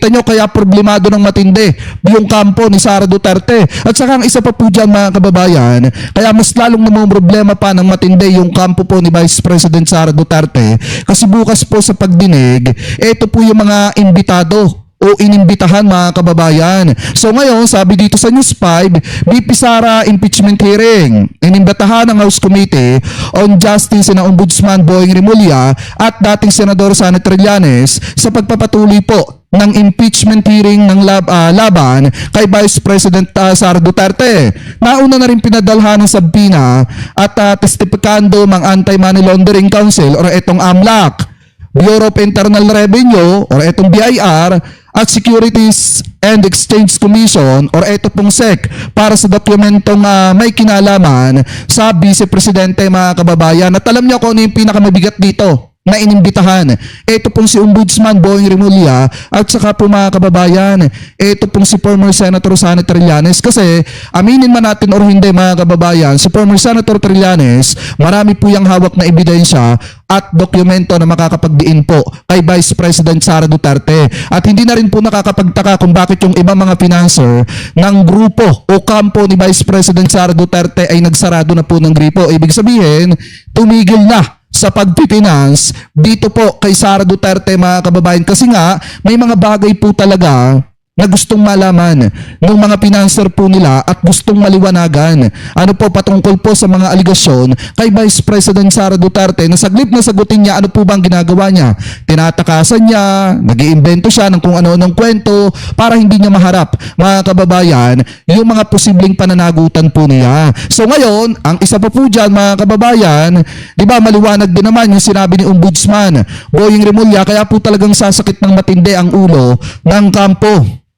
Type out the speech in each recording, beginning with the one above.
Kita nyo kaya problemado ng matindi yung kampo ni Sara Duterte. At saka ang isa pa po dyan mga kababayan, kaya mas lalong namang problema pa ng matindi yung kampo po ni Vice President Sara Duterte. Kasi bukas po sa pagdinig, ito po yung mga imbitado o inimbitahan mga kababayan. So ngayon, sabi dito sa News 5, BP Sara impeachment hearing. Inimbitahan ng House Committee on Justice na Ombudsman Boying Remulla at dating Senador Sani Trillanes sa pagpapatuloy po ng impeachment hearing ng laban kay Vice President Sara Duterte. Nauna na rin pinadalhan ng sabina at testipikando ng Anti-Money Laundering Council o itong AMLAC, Bureau of Internal Revenue o itong BIR at Securities and Exchange Commission or ito pong SEC para sa dokumentong may kinalaman sa Vice Presidente mga kababayan. At alam niyo kung ano yung pinakamabigat dito na inimbitahan. Ito pong si Ombudsman Boying Remulla at saka po mga kababayan, ito pong si former Senator Sani Trillanes kasi aminin man natin or hindi mga kababayan, si former Senator Trillanes, marami po yung hawak na ebidensya at dokumento na makakapagdiin po kay Vice President Sara Duterte. At hindi na rin po nakakapagtaka kung bakit yung ibang mga financer ng grupo o kampo ni Vice President Sara Duterte ay nagsarado na po ng gripo. Ibig sabihin, tumigil na sa pagpipinance dito po kay Sara Duterte mga kababayan kasi nga may mga bagay po talaga na gustong malaman ng mga financer po nila at gustong maliwanagan. Ano po patungkol po sa mga aligasyon kay Vice President Sara Duterte na saglit na sagutin niya ano po bang ginagawa niya. Tinatakasan niya, nag-iimbento siya ng kung ano-anong kwento para hindi niya maharap mga kababayan yung mga posibleng pananagutan po niya. So ngayon, ang isa pa po dyan mga kababayan, di ba maliwanag din naman yung sinabi ni Ombudsman Boying Remulla kaya po talagang sasakit ng matindi ang ulo ng kampo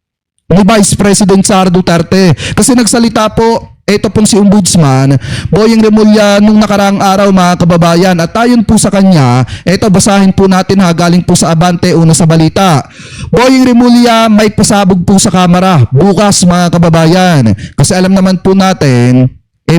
ni Vice President Sara Duterte. Kasi nagsalita po, ito pong si Ombudsman Boying Remulla nung nakaraang araw mga kababayan. At ayon po sa kanya, ito basahin po natin galing po sa Abante una sa balita. Boying Remulla may pasabog po sa Kamara bukas mga kababayan. Kasi alam naman po natin,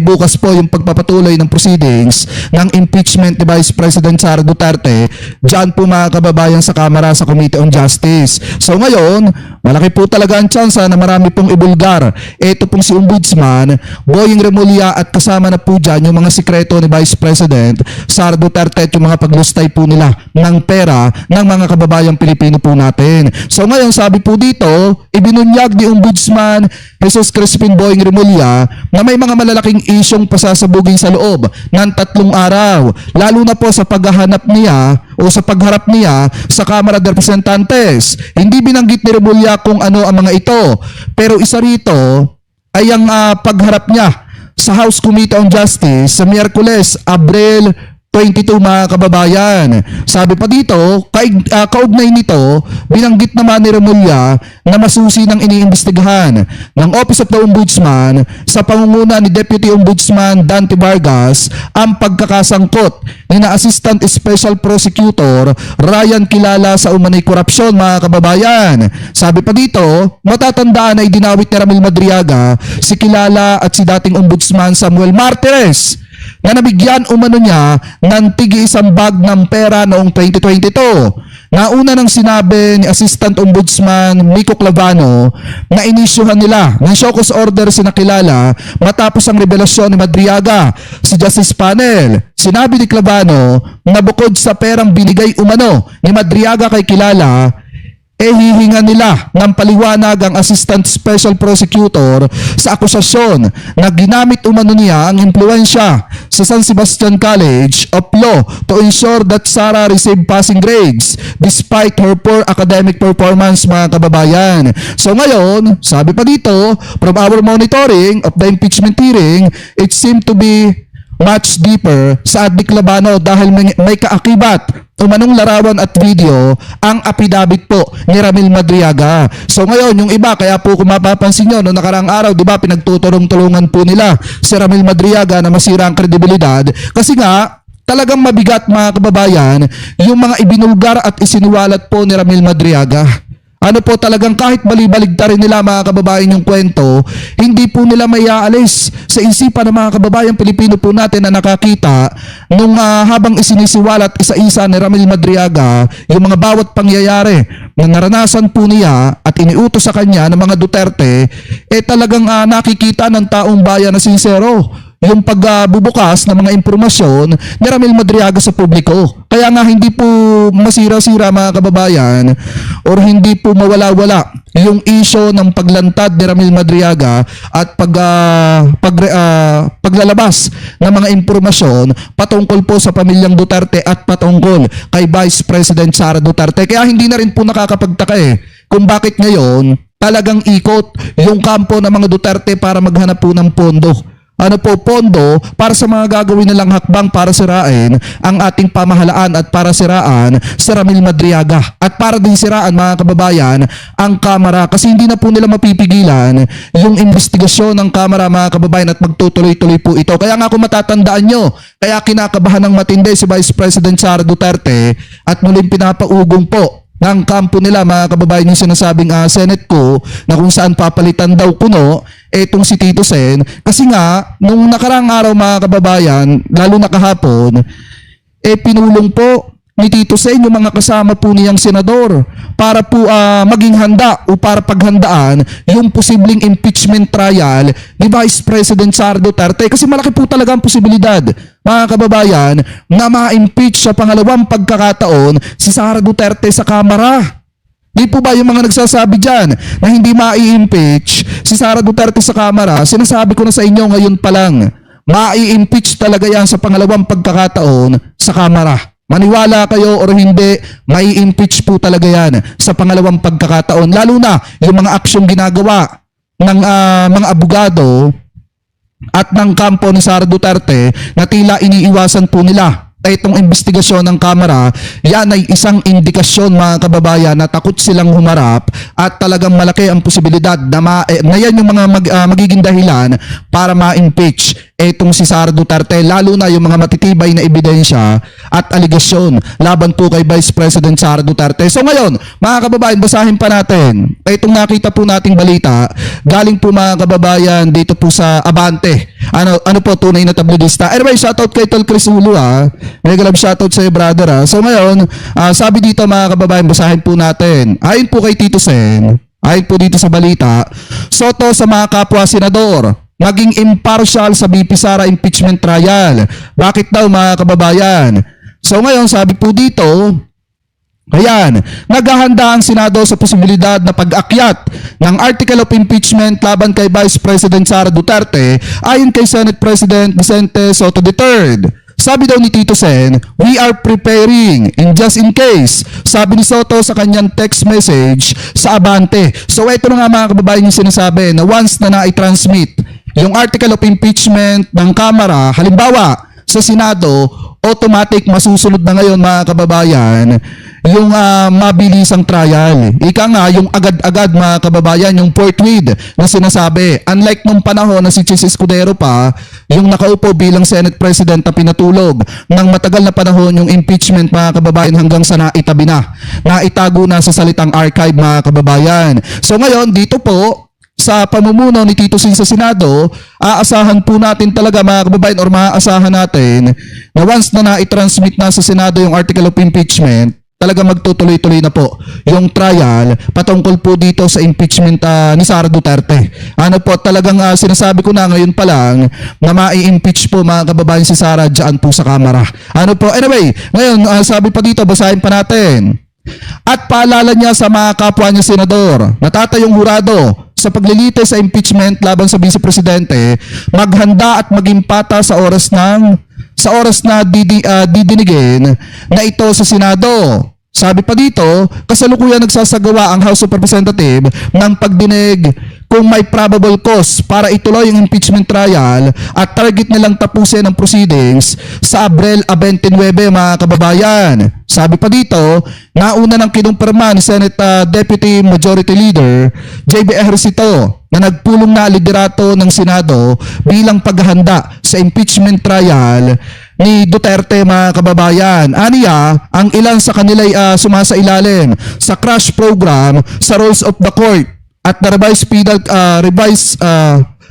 bukas po yung pagpapatuloy ng proceedings ng impeachment ni Vice President Sara Duterte dyan po mga kababayan sa Kamara sa Committee on Justice. So ngayon, malaki po talaga ang tsansa na marami pong ibulgar. Ito pong si Ombudsman Boying Remulla at kasama na po dyan yung mga sikreto ni Vice President Sara Duterte at yung mga paglustay po nila ng pera ng mga kababayang Pilipino po natin. So ngayon, sabi po dito, ibinunyag ni Ombudsman Jesus Crispin Boying Remulla na may mga malalaking isyong pasasabugin sa loob ng 3 araw, lalo na po sa paghahanap niya o sa pagharap niya sa Kamara de Representantes. Hindi binanggit ni Remulla kung ano ang mga ito, pero isa rito ay ang pagharap niya sa House Committee on Justice sa Miyerkules, Abril 22 mga kababayan. Sabi pa dito, kaugnay nito, binanggit naman ni Remulla na masusi ng iniimbestigahan ng Office of the Ombudsman sa pangunguna ni Deputy Ombudsman Dante Vargas ang pagkakasangkot ni na Assistant Special Prosecutor Ryan Kilala sa umanay korupsyon mga kababayan. Sabi pa dito, matatandaan na idinawit ni Ramil Madriaga si Kilala at si dating Ombudsman Samuel Martires na nabigyan umano niya ng tig-1 bag ng pera noong 2022. Nauna nang sinabi ni Assistant Ombudsman Miko Clavano na inisyuhan nila ng show cause order sina Kilala matapos ang revelasyon ni Madriaga sa Justice Panel. Sinabi ni Clavano na bukod sa perang binigay umano ni Madriaga kay Kilala, hihinga nila ng paliwanag ang Assistant Special Prosecutor sa akusasyon na ginamit umano niya ang impluensya sa San Sebastian College of Law to ensure that Sara received passing grades despite her poor academic performance mga kababayan. So ngayon, sabi pa dito, from our monitoring of the impeachment hearing, it seemed to be much deeper sa Addic Labano dahil may kaakibat umanong larawan at video ang affidavit po ni Ramil Madriaga. So ngayon, yung iba, kaya po kung mapapansin nyo, noong nakaraang araw, di ba, pinagtutulong-tulungan po nila si Ramil Madriaga na masira ang kredibilidad. Kasi nga, talagang mabigat mga kababayan, yung mga ibinulgar at isiniwalat po ni Ramil Madriaga. Ano po talagang kahit balibaligtarin nila mga kababayan yung kwento, hindi po nila maiaalis sa isipan ng mga kababayan Pilipino po natin na nakakita nung habang isinisiwalat isa-isa ni Ramil Madriaga yung mga bawat pangyayari na naranasan po niya at iniutos sa kanya ng mga Duterte, talagang nakikita ng taong bayan na sincero yung pagbubukas ng mga impormasyon ni Ramil Madriaga sa publiko. Kaya nga hindi po masira-sira mga kababayan or hindi po mawala-wala yung issue ng paglantad ni Ramil Madriaga at paglalabas ng mga impormasyon patungkol po sa pamilyang Duterte at patungkol kay Vice President Sara Duterte. Kaya hindi na rin po nakakapagtaka kung bakit ngayon talagang ikot yung kampo ng mga Duterte para maghanap po ng pondo. Ano po, pondo para sa mga gagawin nilang hakbang para sirain ang ating pamahalaan at para siraan si Ramil Madriaga at para din siraan mga kababayan ang Kamara kasi hindi na po nila mapipigilan yung investigasyon ng Kamara mga kababayan at magtutuloy-tuloy po ito. Kaya nga kung matatandaan nyo, kaya kinakabahan ng matindi si Vice President Sara Duterte at muling pinapaugong po ng kampo nila mga kababayan yung sinasabing Senate ko na kung saan papalitan daw kuno etong si Tito Sen kasi nga nung nakarang araw mga kababayan lalo na kahapon pinulong po ni Tito Sen yung mga kasama po niyang senador para po maging handa o para paghandaan yung posibleng impeachment trial ni Vice President Sara Duterte kasi malaki po talaga ang posibilidad mga kababayan na ma-impeach sa pangalawang pagkakataon si Sara Duterte sa Kamara. Di po ba yung mga nagsasabi dyan na hindi ma-impeach si Sara Duterte sa Kamara, sinasabi ko na sa inyo ngayon pa lang, ma-impeach talaga yan sa pangalawang pagkakataon sa Kamara. Maniwala kayo o hindi, may impeach po talaga yan sa pangalawang pagkakataon. Lalo na yung mga aksyong ginagawa ng mga abogado at ng kampo ni Sara Duterte na tila iniiwasan po nila itong investigasyon ng Kamara, yan ay isang indikasyon mga kababayan na takot silang humarap at talagang malaki ang posibilidad na yan yung mga magiging dahilan para ma-impeach etong si Sara Duterte, lalo na yung mga matitibay na ebidensya at aligasyon laban po kay Vice President Sara Duterte. So ngayon, mga kababayan, basahin pa natin itong nakita po nating balita galing po mga kababayan dito po sa Abante. Ano po, tunay na tabloidista. Anyway, shoutout kay Tol Chris Hulu Mega love shoutout sa iyo, brother So ngayon, sabi dito mga kababayan, basahin po natin. Ayon po kay Tito Sen, ayon po dito sa balita, Soto sa mga kapwa senador, maging impartial sa BP Sara impeachment trial. Bakit daw mga kababayan? So ngayon, sabi po dito, ayan, naghahanda ang Senado sa posibilidad na pag-akyat ng Article of Impeachment laban kay Vice President Sara Duterte ayon kay Senate President Vicente Soto III. Sabi daw ni Tito Sen, we are preparing in just in case. Sabi ni Soto sa kanyang text message sa Abante. So ito na nga mga kababayan yung sinasabi na once na na-transmit yung Article of Impeachment ng Kamara, halimbawa sa Senado, automatic masusunod na ngayon mga kababayan yung mabilisang trial. Ika nga, yung agad-agad mga kababayan, yung forthwith na sinasabi. Unlike nung panahon na si Chis Escudero pa, yung nakaupo bilang Senate President na pinatulog ng matagal na panahon yung impeachment mga kababayan hanggang sa naitabi na. Naitago na sa salitang archive mga kababayan. So ngayon, dito po, sa pamumuno ni Tito Sen sa Senado, aasahan po natin talaga mga kababayan or maaasahan natin na once na na-transmit na sa Senado yung Article of Impeachment, talaga magtutuloy-tuloy na po yung trial patungkol po dito sa impeachment ni Sara Duterte. Ano po, talagang sinasabi ko na ngayon pa lang na mai-impeach po mga kababayan si Sara dyan po sa Kamara. Ano po, anyway, ngayon sabi pa dito, basahin pa natin. At paalala niya sa mga kapwa niya senador, natatayong hurado sa paglilitis sa impeachment laban sa Vice Presidente, maghanda at maging pata sa oras na didinigin na ito sa Senado. Sabi pa dito, kasalukuyan nagsasagawa ang House of Representatives ng pagdinig kung may probable cause para ituloy yung impeachment trial at target nilang tapusin ang proceedings sa Abril 29 mga kababayan. Sabi pa dito, nauna ng kinumpirma ni Senate Deputy Majority Leader JB Ejercito na nagpulong na liderato ng Senado bilang paghahanda sa impeachment trial ni Duterte mga kababayan. Aniya, ang ilan sa kanila ay sumasailalim sa crash program sa rules of the court at the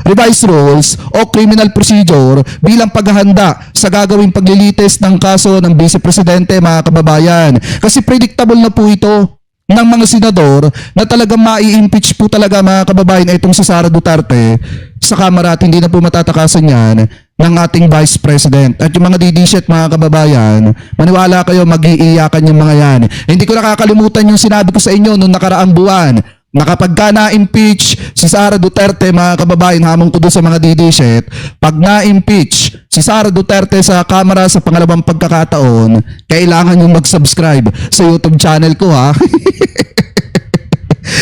revised rules o criminal procedure bilang paghahanda sa gagawing paglilitis ng kaso ng Vice Presidente mga kababayan. Kasi predictable na po ito ng mga senador na talagang mai-impeach po talaga mga kababayan itong si Sara Duterte sa Kamara at hindi na po matatakasan yan ng ating Vice President. At yung mga DDSHit mga kababayan, maniwala kayo mag-iiyakan yung mga yan. Hindi ko nakakalimutan yung sinabi ko sa inyo noong nakaraang buwan na kapag ka na-impeach si Sara Duterte mga kababayan, hamon ko doon sa mga DDSHit, pag na-impeach si Sara Duterte sa Kamara sa pangalawang pagkakataon, kailangan yung mag-subscribe sa YouTube channel ko ha.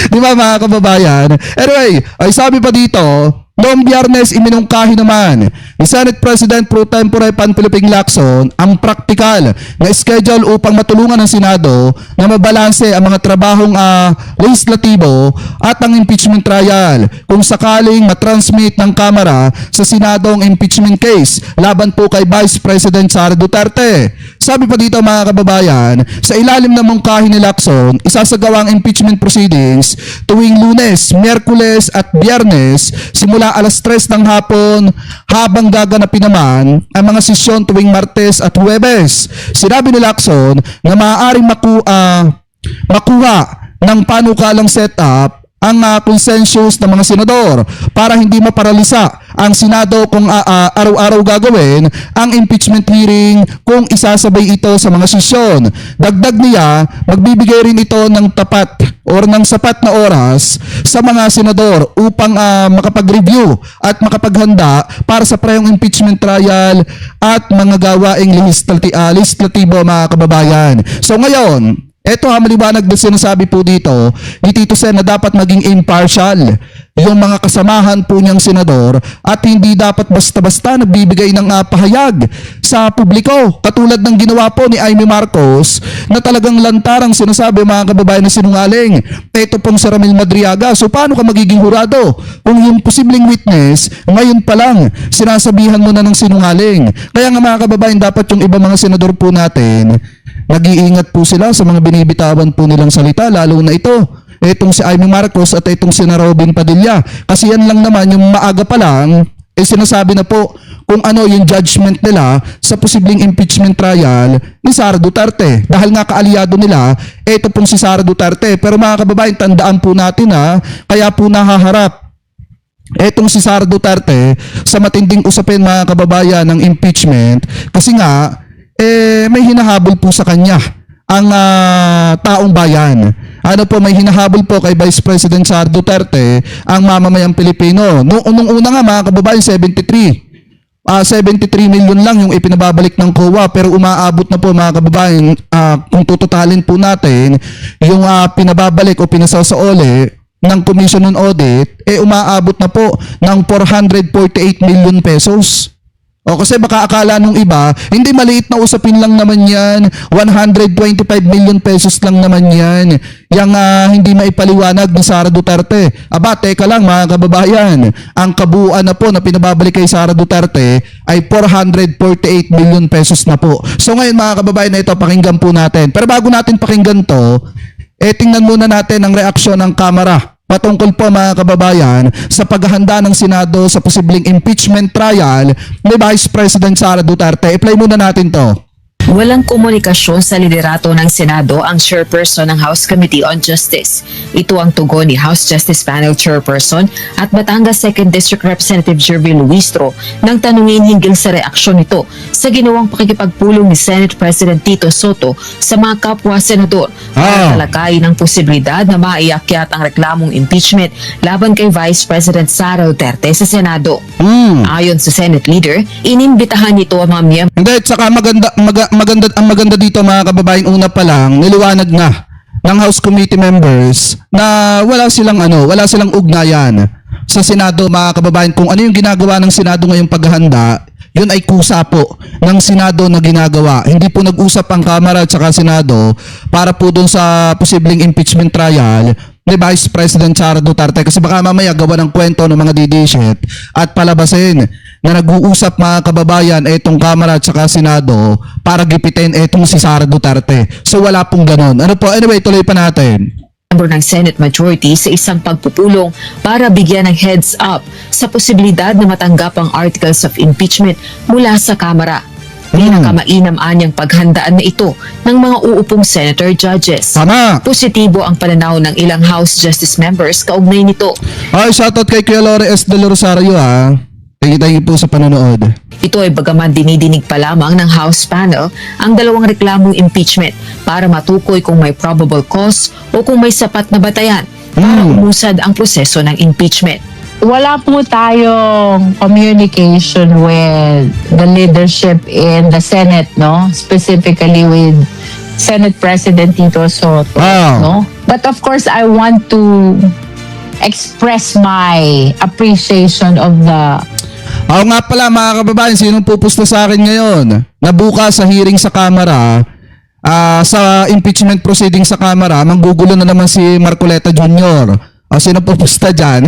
Di ba mga kababayan? Anyway, ay sabi pa dito, noong Biyernes iminungkahi naman ni Senate President Pro Tempore Panfiliping Lacson ang praktikal na schedule upang matulungan ng Senado na mabalanse ang mga trabahong legislatibo at ang impeachment trial kung sakaling matransmit ng Kamara sa Senado ang impeachment case laban po kay Vice President Sara Duterte. Sabi pa dito mga kababayan, sa ilalim ng mungkahi ni Lacson, isasagawa ang impeachment proceedings tuwing Lunes, Miyerkules at Biyernes simula alas 3 ng hapon habang gaganapin naman ang mga sesyon tuwing Martes at Huwebes. Sinabi ni Lacson na maaaring makuha ng panukalang setup ang consensus ng mga senador para hindi maparalisa ang Senado kung araw-araw gagawin ang impeachment hearing kung isasabay ito sa mga sesyon. Dagdag niya, magbibigay rin ito ng tapat or ng sapat na oras sa mga senador upang makapag-review at makapaghanda para sa preyong impeachment trial at mga gawaing legislatibo mga kababayan. So ngayon, eto maliwanag na sinasabi po dito ni Tito Sen na dapat maging impartial yung mga kasamahan po niyang senador at hindi dapat basta-basta nagbibigay ng pahayag sa publiko. Katulad ng ginawa po ni Amy Marcos na talagang lantarang sinasabi mga kababayan na sinungaling. Ito pong si Ramil Madriaga. So paano ka magiging hurado kung yung posibleng witness ngayon pa lang sinasabihan mo na ng sinungaling? Kaya nga mga kababayan, dapat yung iba mga senador po natin nag-iingat po sila sa mga binibitawan po nilang salita, lalo na itong si Amy Marcos at itong si Robin Padilla. Kasi yan lang naman yung maaga pa lang sinasabi na po kung ano yung judgment nila sa posibleng impeachment trial ni Sara Duterte. Dahil nga kaalyado nila, ito pong si Sara Duterte. Pero mga kababayan, tandaan po natin kaya po nahaharap etong si Sara Duterte sa matinding usapin mga kababayan ng impeachment kasi nga may hinahabol po sa kanya ang taong bayan. Ano po, may hinahabol po kay Vice President Sara Duterte ang mamamayang Pilipino. Nung una nga mga kababayan, 73 million lang yung ipinababalik ng COA, pero umaabot na po mga kababayan, kung tututalin po natin yung pinababalik o pinasasaole ng Commission on Audit, umaabot na po ng 448 million pesos. O kasi baka akala nung iba, hindi, maliit na usapin lang naman yan, 125 million pesos lang naman yan, yung hindi maipaliwanag ni Sara Duterte. Aba, teka lang mga kababayan, ang kabuuan na po na pinababalik kay Sara Duterte ay 448 million pesos na po. So ngayon mga kababayan na ito, pakinggan po natin. Pero bago natin pakinggan to, tingnan muna natin ang reaksyon ng Kamara patungkol po mga kababayan sa paghahanda ng Senado sa posibleng impeachment trial ni Vice President Sara Duterte. I-play muna natin to. Walang komunikasyon sa liderato ng Senado ang chairperson ng House Committee on Justice. Ito ang tugon ni House Justice Panel Chairperson at Batangas 2nd District Representative Jervil Luistro nang tanungin hinggil sa reaksyon nito sa ginawang pakikipagpulong ni Senate President Tito Soto sa mga kapwa senador para talakayin ang posibilidad na maiakyat ang reklamong impeachment laban kay Vice President Sara Duterte sa Senado. Ayon sa Senate Leader, inimbitahan nito ang mga miyembro. Hindi, tsaka ang maganda dito mga kababayan, una pa lang niliwanag na ng House Committee members na wala silang ugnayan sa Senado, mga kababayan, kung ano yung ginagawa ng Senado ngayong paghahanda, yun ay kusa po ng Senado na ginagawa. Hindi po nag-usap ang Kamara at saka Senado para po dun sa posibleng impeachment trial ni Vice President Sara Duterte, kasi baka mamaya gawa ng kwento ng mga didishit at palabasin na nag-uusap, mga kababayan, etong Kamara at saka Senado para gipitin etong si Sara Duterte. So wala pong ganon. Ano po? Anyway, tuloy pa natin. Membro ng Senate Majority sa isang pagpupulong para bigyan ng heads up sa posibilidad na matanggap ang articles of impeachment mula sa Kamara. Pinakamainam-anyang paghandaan na ito ng mga uupong senator judges. Tama. Positibo ang pananaw ng ilang House Justice members kaugnay nito. Ay, shoutout kay Kuya Lore S. De Rosario, ha. Thank you po sa panonood. Ito ay bagaman dinidinig pa lamang ng House panel ang dalawang reklamong impeachment para matukoy kung may probable cause o kung may sapat na batayan para umusad ang proseso ng impeachment. Wala po tayong communication with the leadership in the Senate, no? Specifically with Senate President Tito Soto, Wow. no? But of course, I want to express my appreciation of the Ako nga pala, mga kababayan, sinong pupusta sa akin ngayon na bukas sa hearing sa Kamara, sa impeachment proceeding sa Kamara, manggugulo na naman si Marcoleta Jr. O sino pupusta dyan?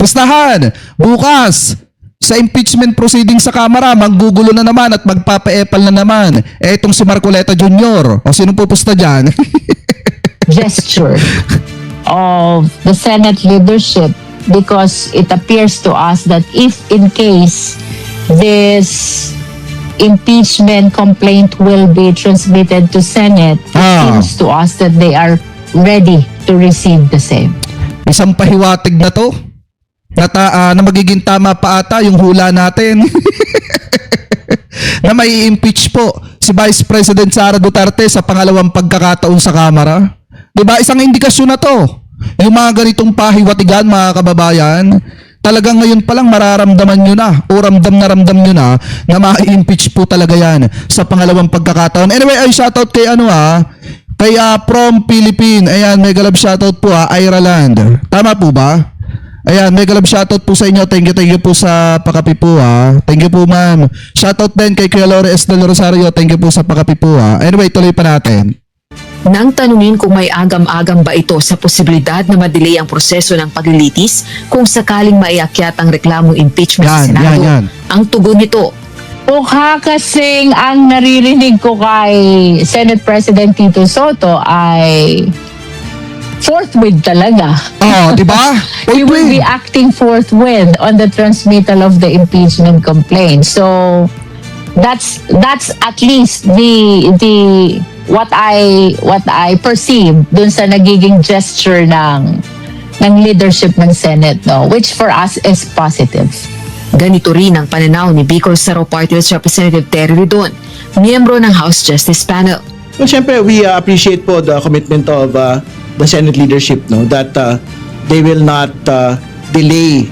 Pustahan, bukas sa impeachment proceeding sa Kamara, manggugulo na naman at magpapaepal na naman etong si Marcoleta Jr. O sino pupusta dyan? gesture of the Senate leadership, because it appears to us that if in case this impeachment complaint will be transmitted to Senate, it seems to us that they are ready to receive the same. Isang pahiwatig na to na magiging tama pa ata yung hula natin na may impeach po si Vice President Sara Duterte sa pangalawang pagkakataon sa Kamara. Diba? Isang indikasyon na to. Yung mga ganitong pahiwatigan, mga kababayan, talagang ngayon pa lang mararamdaman nyo na o ramdam nyo na ma-impeach po talaga yan sa pangalawang pagkakataon. Anyway, ay shoutout kay kay From Philippine. Ayan, mega love shoutout po, Iraland. Tama po ba? Ayan, mega love shoutout po sa inyo. Thank you po sa pakapi po, ha. Thank you po, ma'am. Shoutout din kay Kuya Lore S. De Rosario. Thank you po sa pakapi po, ha. Anyway, tuloy pa natin. Nang tanungin kung may agam-agam ba ito sa posibilidad na madelay ang proseso ng paglilitis kung sakaling maiakyat ang reklamong impeachment sa Senado, yan. ang tugon nito, Mukha kasing ang naririnig ko kay Senate President Tito Soto ay forthwith talaga. Oh, di ba? He will be acting forthwith on the transmittal of the impeachment complaint. So that's at least the what I perceive dun sa nagiging gesture ng leadership ng Senate, no, which for us is positive. ganito rin ang pananaw ni Bicol Saro Party List Representative Terry Ridon, miyembro ng House Justice Panel. Well, syempre, we appreciate po the commitment of the Senate leadership, no, that they will not delay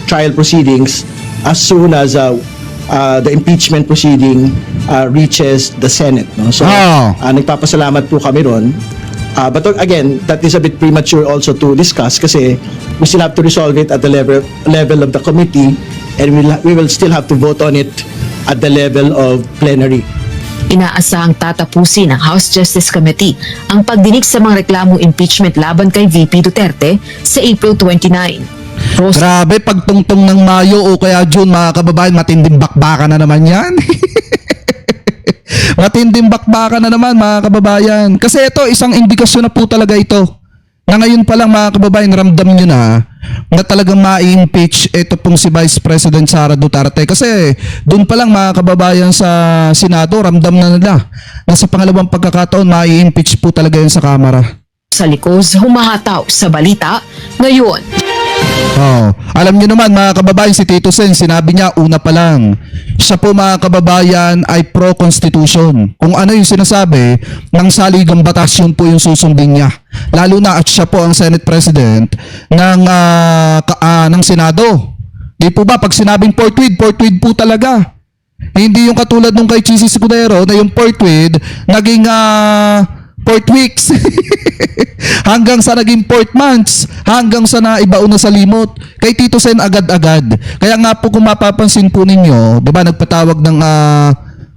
trial proceedings as soon as the impeachment proceeding reaches the Senate, no. So, nagpapasalamat po kami ron. But again, that is a bit premature also to discuss kasi we still have to resolve it at the level of the committee, and we will still have to vote on it at the level of plenary. Inaasahang tatapusin ng House Justice Committee ang pagdinig sa mga reklamong impeachment laban kay VP Duterte sa April 29. Grabe, pagtungtong ng Mayo o kaya June, mga kababayan, matinding bakbakan na naman yan. Matinding bakbakan na naman, mga kababayan. Kasi ito, isang indikasyon na po talaga ito. Na ngayon pa lang, mga kababayan, ramdam nyo na talagang ma-impeach ito pong si Vice President Sara Duterte. Kasi doon pa lang, mga kababayan, sa Senado, ramdam na nila na sa pangalawang pagkakataon, ma-impeach po talaga yan sa Kamara. Sa likos, humahataw sa balita ngayon. Alam niyo naman, mga kababayan, si Tito Sen, sinabi niya una pa lang, siya po, mga kababayan, ay pro-constitution. Kung ano yung sinasabi ng saligang batas, yun po yung susundin niya. Lalo na at siya po ang Senate President ng Senado. Di po ba, pag sinabing forthwith po talaga. Hindi yung katulad nung kay Chisi Escudero na yung forthwith naging 4 weeks. Hanggang sa naging 4 months, hanggang sa naibaon na sa limot. Kay Tito Sen agad-agad. Kaya nga po kung mapapansin po ninyo, 'di ba nagpatawag ng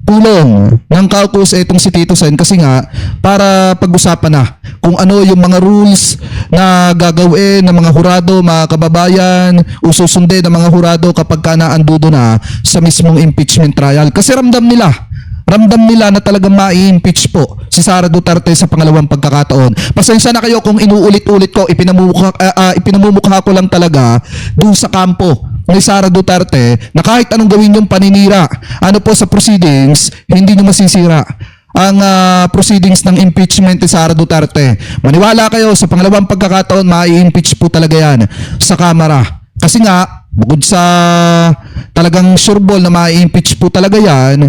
tulong ng caucus itong si Tito Sen kasi nga para pag-usapan na kung ano yung mga rules na gagawin ng mga hurado, mga kababayan, ususundin ng mga hurado kapag ka naandudo na sa mismong impeachment trial. Kasi ramdam nila na talagang mai-impeach po si Sara Duterte sa pangalawang pagkakataon. Pasensya na kayo kung inuulit-ulit ko, ipinamumukha ko lang talaga doon sa kampo ni Sara Duterte na kahit anong gawin yung paninira sa proceedings, hindi nyo masisira ang proceedings ng impeachment ni Sara Duterte. Maniwala kayo, sa pangalawang pagkakataon, mai-impeach po talaga yan sa Kamara. Kasi nga, bukod sa talagang sureball na mai-impeach po talaga yan,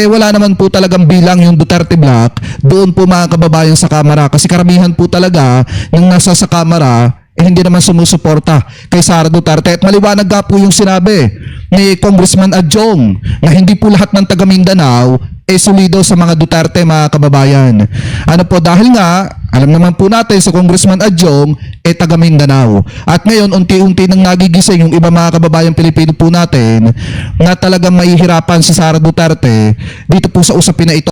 wala naman po talagang bilang yung Duterte Black doon po mga kababayan sa Kamara. Kasi karamihan po talaga ng nasa sa Kamara, hindi naman sumusuporta kay Sara Duterte. At maliwanag nga po yung sinabi ni Congressman Adjong na hindi po lahat ng taga Mindanao solido sa mga Duterte, mga kababayan. Dahil nga, alam naman po natin sa Congressman Adjong, taga Mindanao. At ngayon, unti-unti nang nagigising yung iba mga kababayan Pilipino po natin na talagang mahihirapan si Sara Duterte dito po sa usapin na ito.